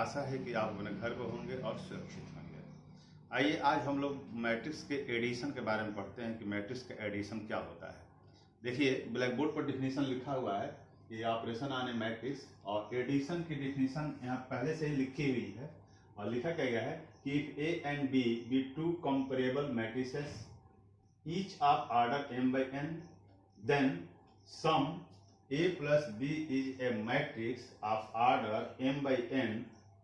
आशा है कि आप अपने घर पर होंगे और सुरक्षित होंगे। आइए आज हम लोग मैट्रिक्स के एडिशन के बारे में पढ़ते हैं कि मैट्रिक्स का एडिशन क्या होता है। देखिए ब्लैक बोर्ड पर डिफिनीशन लिखा हुआ है कि ऑपरेशन ऑन ए मैट्रिक्स, और एडिशन की डिफिनीशन यहाँ पहले से ही लिखी हुई है और लिखा क्या गया है कि if A and B be two comparable matrices each of order m by n, then sum a plus b is a matrix of order m by n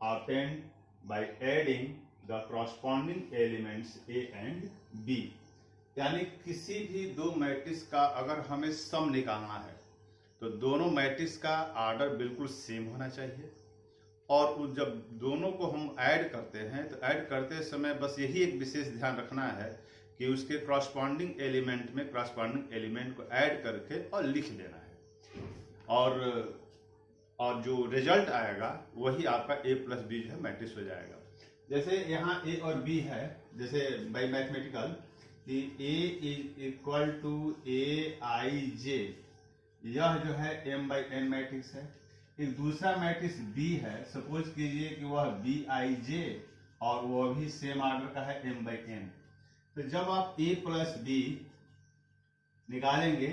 obtained by adding the corresponding elements a and b। यानी किसी भी दो matrix का अगर हमें सम निकालना है तो दोनों मैट्रिक्स का ऑर्डर बिल्कुल सेम होना चाहिए, और जब दोनों को हम ऐड करते हैं तो ऐड करते समय बस यही एक विशेष ध्यान रखना है कि उसके क्रॉसपॉन्डिंग एलिमेंट में क्रॉसपॉन्डिंग एलिमेंट को ऐड करके और लिख देना है, और जो रिजल्ट आएगा वही आपका a प्लस बी जो है मैट्रिक्स हो जाएगा। जैसे यहाँ a और b है, जैसे बाय मैथमेटिकल कि a is equal to aij, यह जो है m by n मैट्रिक्स है। एक दूसरा मैट्रिक्स b है, सपोज कीजिए कि वह bij और वह भी सेम ऑर्डर का है m by n। तो जब आप a प्लस बी निकालेंगे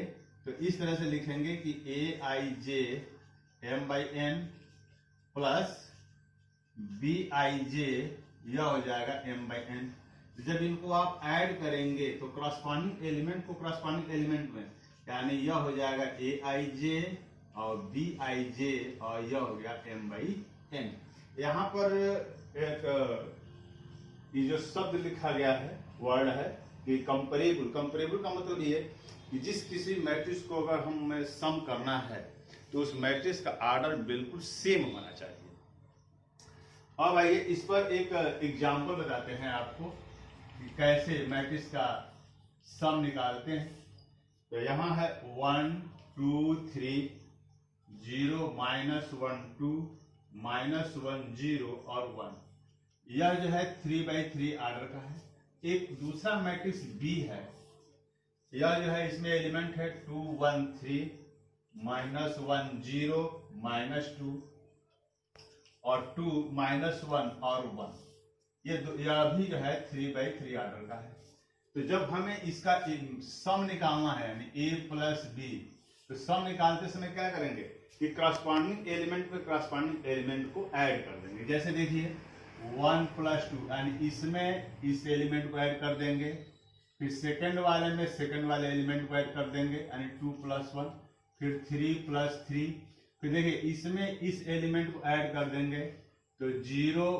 तो इस तरह से लिखेंगे कि aij m by n plus bij यह हो जाएगा m by n। जब इनको आप ऐड करेंगे तो क्रॉसपॉन्डिंग एलिमेंट को क्रॉसपॉन्डिंग एलिमेंट में, यानी यह हो जाएगा aij और bij और यह हो गया m by n। यहाँ पर एक ये जो शब्द लिखा गया है वर्ड है कि कंपेरेबल। कंपेरेबल का मतलब ये कि जिस किसी मैट्रिक्स को अगर हमें सम करना है तो उस मैट्रिक्स का ऑर्डर बिल्कुल सेम होना चाहिए। अब आइए इस पर एक एग्जांपल बताते हैं आपको कि कैसे मैट्रिक्स का सम निकालते हैं। तो यहाँ है 1 2 3 0 -1 2 -1 0 और 1। यह जो है 3/3 ऑर्डर का है। एक दूसरा मैट्रिक्स B है, यह जो है इसमें एलिमेंट है 2 1 3 -1 0 -2 और 2 -1 और 1। यह भी जो है 3/3 ऑर्डर का है। तो जब हमें इसका सम निकालना है यानी a प्लस बी, तो सम निकालते समय क्या करेंगे कि क्रॉसपॉन्डिंग एलिमेंट में क्रॉसपॉन्डिंग एलिमेंट को ऐड कर देंगे। जैसे देखिए 1 + 2 यानी इसमें इस एलिमेंट को ऐड कर देंगे, फिर सेकंड वाले में सेकंड वाले एलिमेंट को ऐड कर देंगे यानी 2 + 1, फिर 3 + 3, फिर देखिए इसमें इस एलिमेंट को ऐड कर देंगे तो 0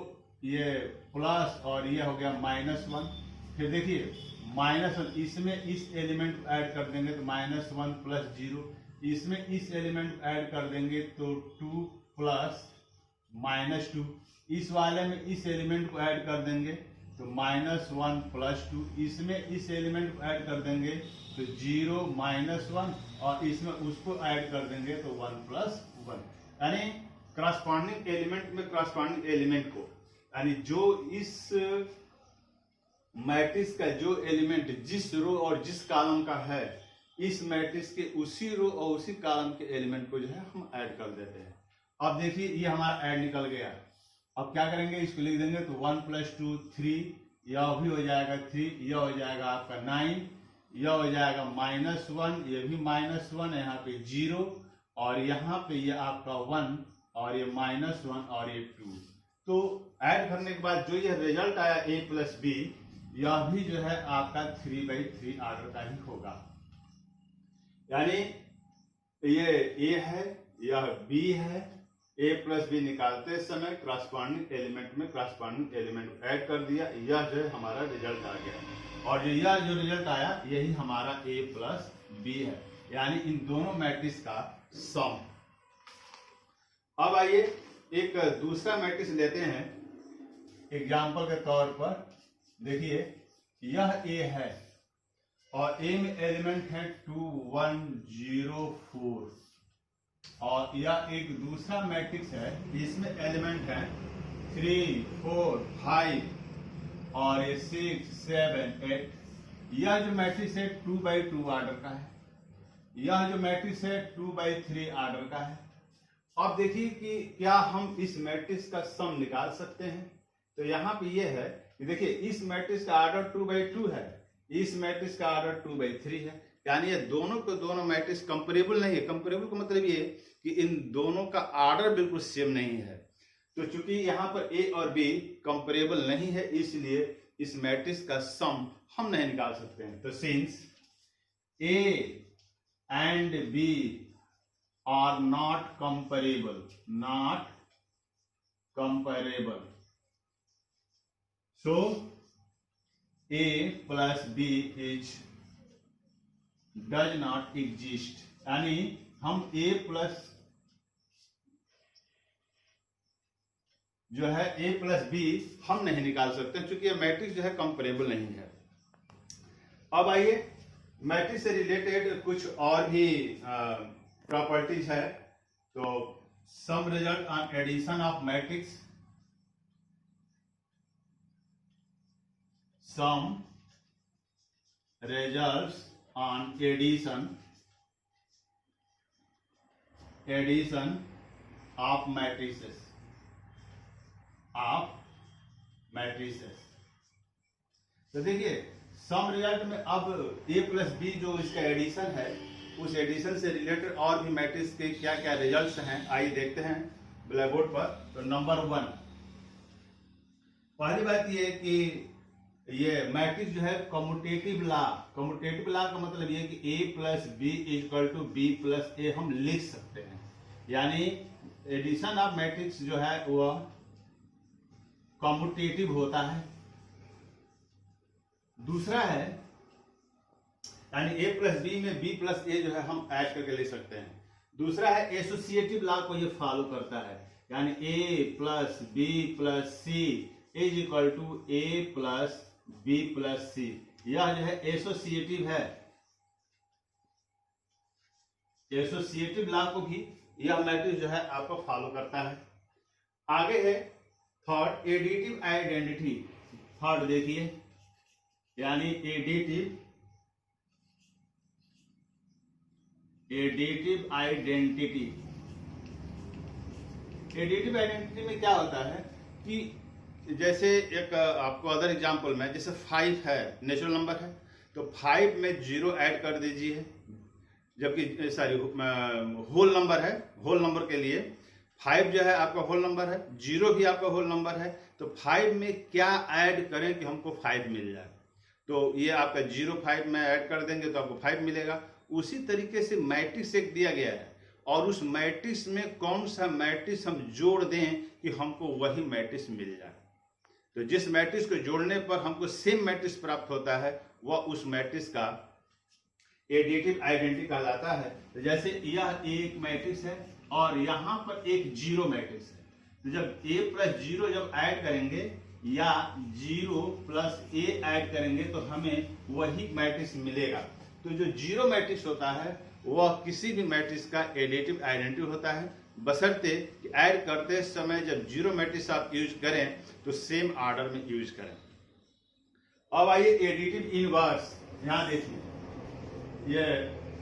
ये प्लस और ये हो गया -1। फिर देखिए -1 इसमें इस एलिमेंट को ऐड कर देंगे तो -1 + 0, इसमें इस एलिमेंट को ऐड कर देंगे तो 2 + -2, इस वाले में इस एलिमेंट को ऐड कर देंगे तो -1 + 2, इसमें इस एलिमेंट को ऐड कर देंगे तो 0 -1 और इसमें उसको ऐड कर देंगे तो 1 + 1। यानी क्रॉसपॉन्डिंग एलिमेंट में क्रॉसपॉन्डिंग एलिमेंट को, यानी जो इस मैट्रिक्स का जो एलिमेंट जिस रो और जिस कॉलम का है, इस मैट्रिक्स के उसी रो और उसी कॉलम के एलिमेंट को जो है हम ऐड कर देते हैं। अब देखिए ये हमारा ऐड निकल गया। अब क्या करेंगे, इसको लिख देंगे तो 1 + 2 3, यह भी हो जाएगा 3, यह हो जाएगा आपका 9, यह हो जाएगा -1, यह भी -1, यहाँ पे 0 और यहाँ पे ये आपका 1 और ये -1 और ये 2। तो ऐड करने के बाद जो यह रिजल्ट आया a + b, यह भी जो है आपका 3/3 ऑर्डर का ही होगा। यानी ये a है, यह b है, a + b निकालते समय क्रॉसपॉन्डिंग एलिमेंट में क्रॉसपॉन्डिंग एलिमेंट ऐड कर दिया, यह जो है हमारा रिजल्ट आ गया। और यह जो रिजल्ट आया यही हमारा a + b है, यानी इन दोनों मैट्रिक्स का सम। अब आइए एक दूसरा मैट्रिक्स लेते हैं एग्जाम्पल के तौर पर। देखिए यह a है और a में एलिमेंट है 2 1 0 4, और यह एक दूसरा मैट्रिक्स है, इसमें एलिमेंट है 3 4 5 और ये 6 7 8। यह जो मैट्रिक्स है 2/2 ऑर्डर का है, यह जो मैट्रिक्स है 2/3 ऑर्डर का है। अब देखिए कि क्या हम इस मैट्रिक्स का सम निकाल सकते हैं। तो यहाँ पे ये है कि देखिए इस मैट्रिक्स का ऑर्डर 2/2 है, इस मैट्रिक्स का ऑर्डर 2/3 है, यानी ये दोनों के दोनों मैट्रिक्स कंपेरेबल नहीं है। कंपेरेबल का मतलब ये कि इन दोनों का ऑर्डर बिल्कुल सेम नहीं है। तो चूंकि यहाँ पर ए और बी कंपेरेबल नहीं है, इसलिए इस मैट्रिक्स का सम हम नहीं निकाल सकते हैं। तो since A and B are not comparable, not comparable, so a plus b is does not exist, यानी हम a प्लस जो है a प्लस बी हम नहीं निकाल सकते क्योंकि यह मैट्रिक्स जो है कंपेरेबल नहीं है। अब आइए मैट्रिक्स से रिलेटेड कुछ और भी प्रॉपर्टीज है। तो some result on addition of matrix, some results on addition of matrices, तो देखिए सम रिजल्ट में अब a प्लस बी जो इसका एडिशन है, उस एडिशन से रिलेटेड और भी मैट्रिक्स के क्या क्या रिजल्ट्स हैं आइए देखते हैं ब्लैक बोर्ड पर। तो नंबर 1, पहली बात ये कि ये मैट्रिक्स जो है कम्यूटेटिव लॉ, कम्यूटेटिव लॉ का मतलब ये कि a plus B equal to B plus A हम लिख सकते हैं, यानी एडिशन ऑफ मैट्रिक्स जो है वह कम्यूटेटिव होता है। दूसरा है यानी a प्लस बी में b प्लस ए जो है हम ऐड करके ले सकते हैं। दूसरा है एसोसिएटिव लॉ को ये फॉलो करता है, यानी a plus B plus C is equal to a plus B plus C, यह जो है एसोसिएटिव है। एसोसिएटिव लॉ को भी यह मैट्रिक्स जो है आपको फॉलो करता है। आगे है थर्ड एडिटिव आइडेंटिटी। थर्ड देखिए यानी एडिटिव आइडेंटिटी। एडिटिव आइडेंटिटी में क्या होता है कि जैसे एक आपको अदर एग्जांपल में, जैसे 5 है नेचुरल नंबर है, तो 5 में 0 ऐड कर दीजिए, जबकि सॉरी होल नंबर है, होल नंबर के लिए 5 जो है आपका होल नंबर है, 0 भी आपका होल नंबर है, तो 5 में क्या ऐड करें कि हमको 5 मिल जाए, तो ये आपका 0 5 में ऐड कर देंगे तो आपको 5 मिलेगा। उसी तरीके से मैट्रिक्स एक दिया गया है और उस मैट्रिक्स में कौन सा मैट्रिक्स हम जोड़ दें कि हमको वही मैट्रिक्स मिल जाए। तो जिस मैट्रिक्स को जोड़ने पर हमको सेम मैट्रिक्स प्राप्त होता है वह उस मैट्रिक्स का एडिटिव आइडेंटिटी कहलाता है। तो जैसे यह एक मैट्रिक्स है और यहाँ पर एक 0 मैट्रिक्स है, तो जब a प्लस 0 जब ऐड करेंगे या 0 प्लस a ऐड करेंगे तो हमें वही मैट्रिक्स मिलेगा। तो जो 0 मैट्रिक्स होता है वह किसी भी मैट्रिक्स का एडिटिव आइडेंटिटी होता है, बशर्ते कि ऐड करते समय जब 0 मैट्रिक्स आप यूज करें तो सेम ऑर्डर में यूज करें। अब आइए एडिटिव इनवर्स, यहां देखिए ये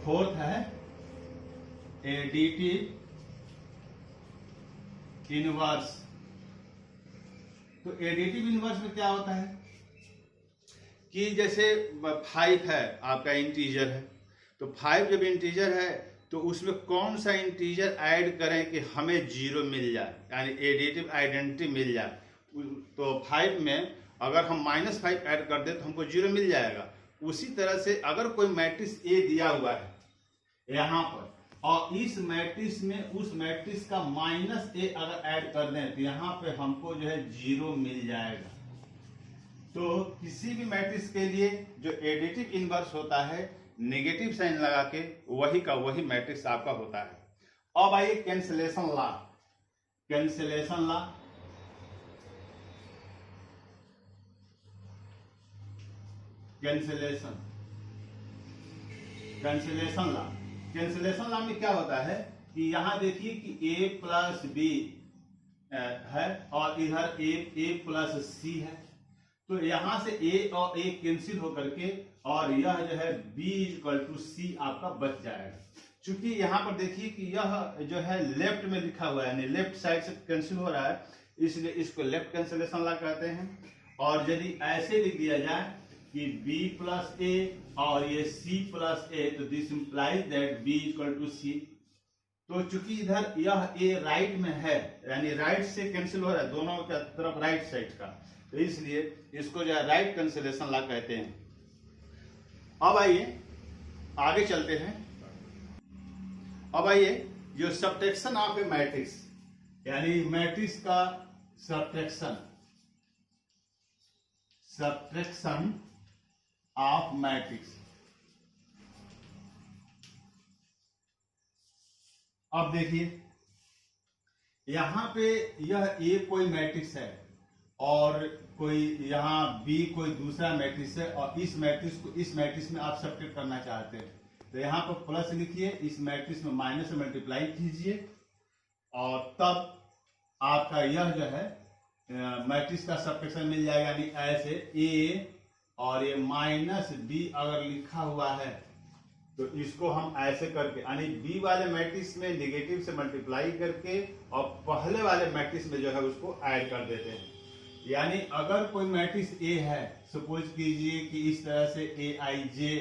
फोर्थ है एडिटिव इनवर्स। तो एडिटिव इनवर्स में क्या होता है कि जैसे 5 है आपका इंटीजर है, तो 5 जब इंटीजर है तो उसमें कौन सा इंटीजर ऐड करें कि हमें 0 मिल जाए, यानी एडिटिव आइडेंटिटी मिल जाए। तो 5 में अगर हम -5 ऐड कर दें तो हमको 0 मिल जाएगा। उसी तरह से अगर कोई मैट्रिक्स ए दिया हुआ है यहाँ पर और इस मैट्रिक्स में उस मैट्रिक्स का -a अगर ऐड कर दें तो यहाँ पे हमको जो है 0 मिल जाएगा। तो किसी भी मैट्रिक्स के लिए जो एडिटिव इनवर्स होता है नेगेटिव साइन लगा के वही का वही मैट्रिक्स आपका होता है। अब आइए cancellation law. Cancellation law cancellation law cancellation law में क्या होता है कि यहां देखिए कि a प्लस बी है और इधर a प्लस सी है, तो यहां से a और a कैंसिल होकर के और यह जो है b इक्वल टू सी आपका बच जाएगा। चूंकि यहाँ पर देखिए कि यह जो है लेफ्ट में लिखा हुआ है, यानी लेफ्ट साइड से कैंसिल हो रहा है, इसलिए इसको लेफ्ट कैंसिलेशन लॉ कहते हैं। और यदि ऐसे लिख दिया जाए कि b प्लस ए और ये c प्लस ए, तो this implies that b equal to c। तो चूंकि इधर यह a राइट में है, यानी राइट से कैंसिल हो रहा है, दोनों की तरफ राइट साइड का, तो इसलिए इसको जो है राइट कैंसिलेशन लॉ कहते हैं। अब आइए आगे चलते हैं। अब आइए जो सबट्रैक्शन ऑफ ए मैट्रिक्स, यानी मैट्रिक्स का सबट्रैक्शन ऑफ मैट्रिक्स। अब देखिए यहां पे यह ए कोई मैट्रिक्स है और कोई यहाँ बी कोई दूसरा मैट्रिक्स है, और इस मैट्रिक्स को इस मैट्रिक्स में आप सबट्रैक्ट करना चाहते हैं, तो यहाँ पर प्लस लिखिए, इस मैट्रिक्स में माइनस से मल्टीप्लाई कीजिए, और तब आपका यह जो है मैट्रिक्स का सबट्रैक्शन मिल जाएगा। यानी ऐसे ए और ये माइनस बी अगर लिखा हुआ है तो इसको हम ऐसे करके, यानी बी वाले मैट्रिक्स में नेगेटिव से मल्टीप्लाई करके और पहले वाले मैट्रिक्स में जो है उसको ऐड कर देते हैं। यानी अगर कोई मैट्रिक्स ए है, सपोज कीजिए कि इस तरह से ए आई जे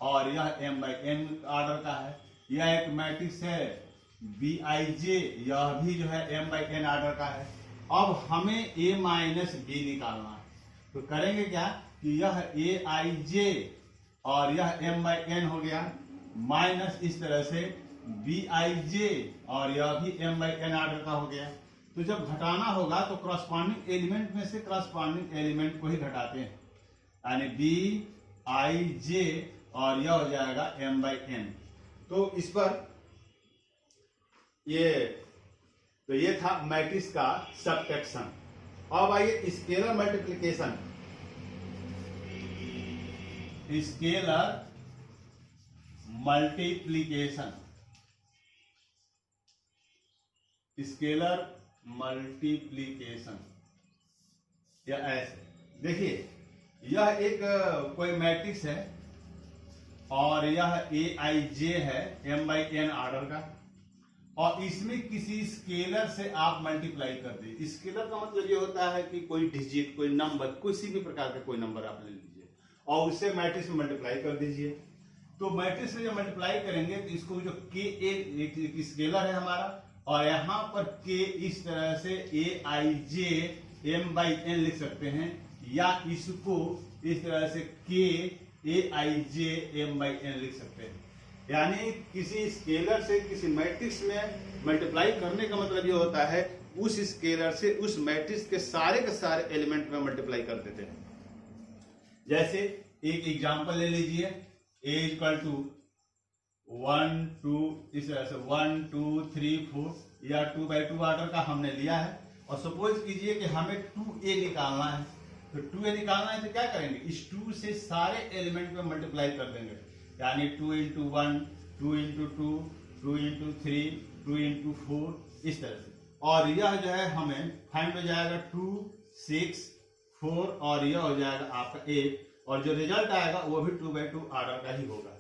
और यह m बाई n ऑर्डर का है, यह एक मैट्रिक्स है बी आई जे, यह भी जो है m बाई n ऑर्डर का है। अब हमें a माइनस बी निकालना है, तो करेंगे क्या कि यह ए आई जे और यह m बाई n हो गया, माइनस इस तरह से बी आई जे और यह भी m बाई n ऑर्डर का हो गया। तो जब घटाना होगा तो क्रॉसपॉन्डिंग एलिमेंट में से क्रॉसपॉन्डिंग एलिमेंट को ही घटाते हैं, यानी बी आई जे और यह हो जाएगा m बाई n। तो इस पर ये था मैट्रिक्स का सबट्रैक्शन। अब आइए स्केलर मल्टीप्लिकेशन। स्केलर मल्टीप्लिकेशन या ऐसे देखिए, यह एक कोई मैट्रिक्स है और यह ए आई जे है m बाई n ऑर्डर का, और इसमें किसी स्केलर से आप मल्टीप्लाई कर दीजिए। स्केलर का मतलब ये होता है कि कोई डिजिट, कोई नंबर, किसी भी प्रकार का कोई नंबर आप ले लीजिए और उससे मैट्रिक्स में मल्टीप्लाई कर दीजिए। तो मैट्रिक्स में जब मल्टीप्लाई करेंगे तो इसको जो के एक स्केलर है हमारा, और यहाँ पर के इस तरह से ए आई जे m बाई n लिख सकते हैं, या इसको इस तरह से के ए आई जे m बाई n लिख सकते हैं। यानी किसी स्केलर से किसी मैट्रिक्स में मल्टीप्लाई करने का मतलब ये होता है उस स्केलर से उस मैट्रिक्स के सारे एलिमेंट में मल्टीप्लाई कर देते हैं। जैसे एक एग्जांपल ले लीजिए, a इक्वल टू 1 2, इस तरह से 1 2 3 4 या 2 बाई 2 ऑर्डर का हमने लिया है, और सपोज कीजिए कि हमें 2a निकालना है। तो 2a निकालना है तो क्या करेंगे, इस 2 से सारे एलिमेंट में मल्टीप्लाई कर देंगे, यानी 2 इंटू 1 2 इंटू 2 2 इंटू 3 2 इंटू 4 इस तरह से। और यह जो है हमें फाइंड हो जाएगा 2 6 4 और यह हो जाएगा आपका 8, और जो रिजल्ट आएगा वो भी 2 बाई 2 ऑर्डर का ही होगा।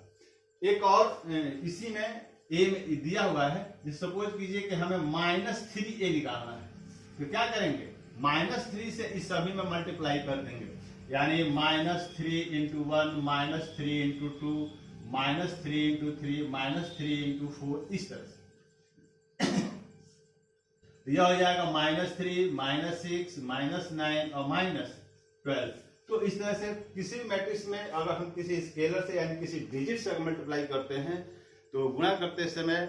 एक और इसी में a में दिया हुआ है, सपोज कीजिए कि हमें -3a निकालना है, तो क्या करेंगे, -3 से इस सभी में मल्टीप्लाई कर देंगे, यानी -3 इंटू 1 -3 इंटू 2 -3 इंटू 3 -3 इंटू 4 इस तरह से। यह हो जाएगा -3 -6 -9 और -12। तो इस तरह से किसी भी मैट्रिक्स में अगर हम किसी स्केलर से यानी किसी डिजिट से मल्टीप्लाई करते हैं तो गुणा करते समय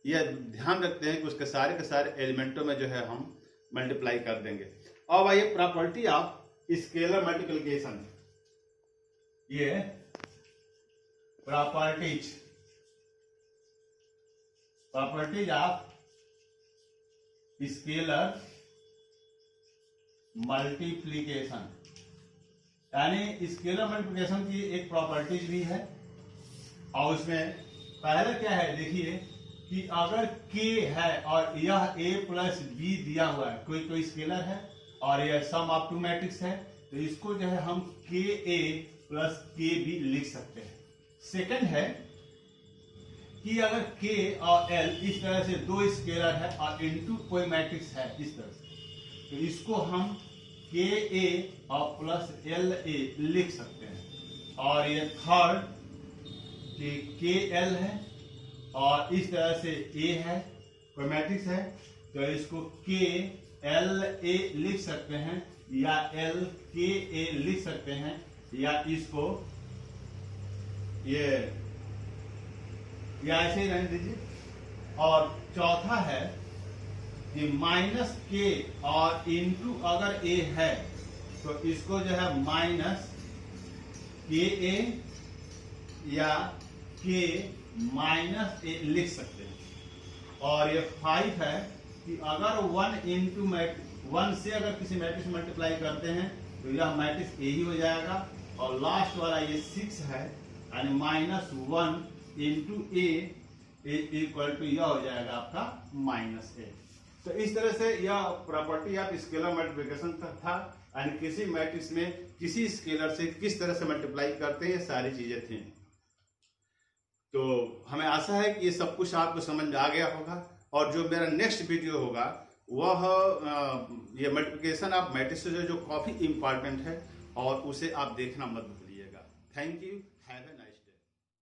यह ध्यान रखते हैं कि उसके सारे एलिमेंटों में जो है हम मल्टीप्लाई कर देंगे। अब आइए प्रॉपर्टी ऑफ स्केलर मल्टीप्लिकेशन। ये प्रॉपर्टीज ऑफ स्केलर मल्टीप्लिकेशन, यानी स्केलर मल्टीप्लिकेशन की एक प्रॉपर्टीज भी है। और उसमें पहले क्या है देखिए कि अगर k है और यह a प्लस b दिया हुआ है, कोई स्केलर है और यह सम ऑफ टू मैट्रिक्स है, तो इसको जो है हम ka प्लस kb लिख सकते हैं। सेकंड है कि अगर K और L इस तरह से दो स्केलर है और इनटू कोई मैट्रिक्स है इस तरह से, तो इसको हम KA और प्लस LA लिख सकते हैं। और ये थर्ड कि KL है और इस तरह से A है, कोई मैट्रिक्स है, तो इसको KLA लिख सकते हैं या LKA लिख सकते हैं, या इसको ये या ऐसे ही रहने दीजिए। और चौथा है कि माइनस के और इनटू अगर A है तो इसको जो है माइनस KA या K माइनस A लिख सकते हैं। और ये 5 है कि अगर 1 इंटू 1 से अगर किसी मैट्रिक्स मल्टीप्लाई करते हैं तो यह मैट्रिक्स A ही हो जाएगा। और लास्ट वाला ये 6 है यानी minus 1 into A equal to यह हो जाएगा आपका माइनस A। तो इस तरह से यह प्रॉपर्टी ऑफ स्केलर मल्टीप्लिकेशन था, यानी किसी मैट्रिक्स में किसी स्केलर से किस तरह से मल्टीप्लाई करते हैं, ये सारी चीजें थी। तो हमें आशा है कि ये सब कुछ आपको समझ में आ गया होगा। और जो मेरा नेक्स्ट वीडियो होगा वह ये मल्टीप्लिकेशन ऑफ मैट्रिक्स जो काफी इंपॉर्टेंट है, और उसे आप देखना मत भूलिएगा। Thank you.